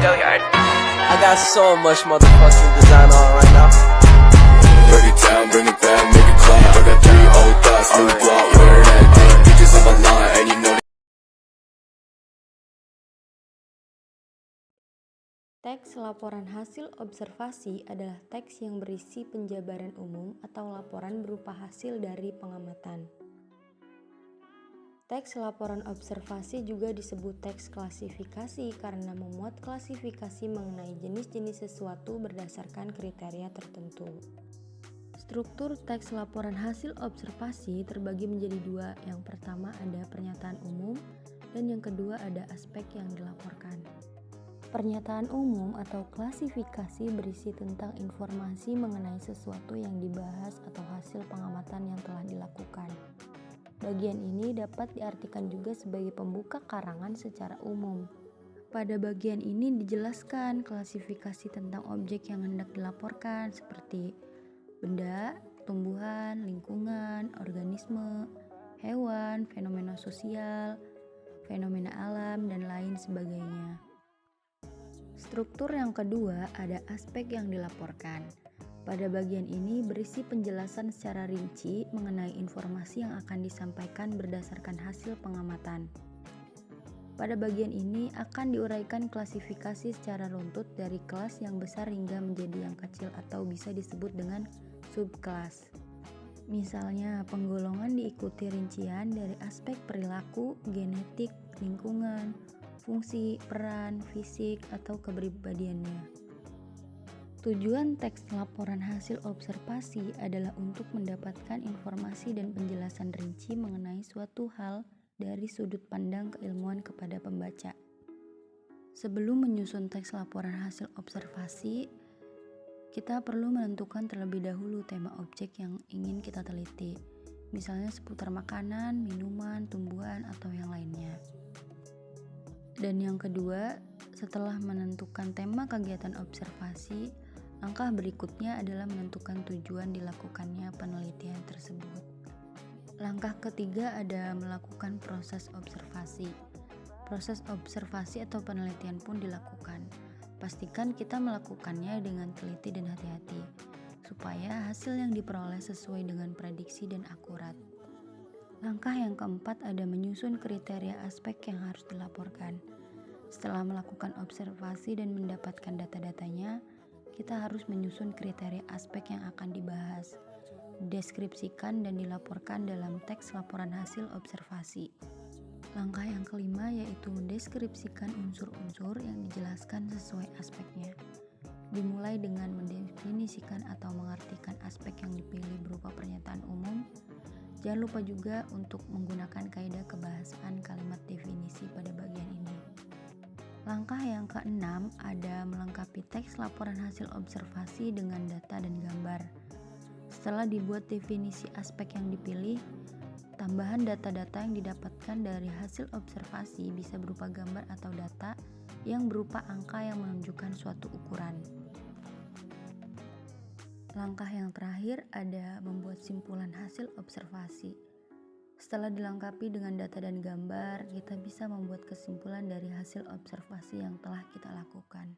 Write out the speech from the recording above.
I got so much motherfucking design on right now. Break it down, bring it back, make it clap. I got 3 old thoughts, new block, where that day. Bitches on my line, and you know. Teks laporan hasil observasi adalah teks yang berisi penjabaran umum atau laporan berupa hasil dari pengamatan. Teks laporan observasi juga disebut teks klasifikasi karena memuat klasifikasi mengenai jenis-jenis sesuatu berdasarkan kriteria tertentu. Struktur teks laporan hasil observasi terbagi menjadi 2. Yang pertama ada pernyataan umum dan yang kedua ada aspek yang dilaporkan. Pernyataan umum atau klasifikasi berisi tentang informasi mengenai sesuatu yang dibahas atau hasil pengamatan yang telah dilakukan. Bagian ini dapat diartikan juga sebagai pembuka karangan secara umum. Pada bagian ini dijelaskan klasifikasi tentang objek yang hendak dilaporkan seperti benda, tumbuhan, lingkungan, organisme, hewan, fenomena sosial, fenomena alam, dan lain sebagainya. Struktur yang kedua ada aspek yang dilaporkan. Pada bagian ini berisi penjelasan secara rinci mengenai informasi yang akan disampaikan berdasarkan hasil pengamatan. Pada bagian ini akan diuraikan klasifikasi secara runtut dari kelas yang besar hingga menjadi yang kecil atau bisa disebut dengan subkelas. Misalnya, penggolongan diikuti rincian dari aspek perilaku, genetik, lingkungan, fungsi, peran, fisik, atau kepribadiannya. Tujuan teks laporan hasil observasi adalah untuk mendapatkan informasi dan penjelasan rinci mengenai suatu hal dari sudut pandang keilmuan kepada pembaca. Sebelum menyusun teks laporan hasil observasi, kita perlu menentukan terlebih dahulu tema objek yang ingin kita teliti, misalnya seputar makanan, minuman, tumbuhan, atau yang lainnya. Dan yang kedua, setelah menentukan tema kegiatan observasi, langkah berikutnya adalah menentukan tujuan dilakukannya penelitian tersebut. Langkah ketiga ada melakukan proses observasi. Proses observasi atau penelitian pun dilakukan. Pastikan kita melakukannya dengan teliti dan hati-hati, supaya hasil yang diperoleh sesuai dengan prediksi dan akurat. Langkah yang keempat ada menyusun kriteria aspek yang harus dilaporkan. Setelah melakukan observasi dan mendapatkan data-datanya, kita harus menyusun kriteria aspek yang akan dibahas, deskripsikan dan dilaporkan dalam teks laporan hasil observasi. Langkah yang kelima yaitu mendeskripsikan unsur-unsur yang dijelaskan sesuai aspeknya. Dimulai dengan mendefinisikan atau mengartikan aspek yang dipilih berupa pernyataan umum. Jangan lupa juga untuk menggunakan kaidah kebahasaan kalimat definisi pada bagian ini. Langkah yang keenam ada melengkapi teks laporan hasil observasi dengan data dan gambar. Setelah dibuat definisi aspek yang dipilih, tambahan data-data yang didapatkan dari hasil observasi bisa berupa gambar atau data yang berupa angka yang menunjukkan suatu ukuran. Langkah yang terakhir ada membuat simpulan hasil observasi. Setelah dilengkapi dengan data dan gambar, kita bisa membuat kesimpulan dari hasil observasi yang telah kita lakukan.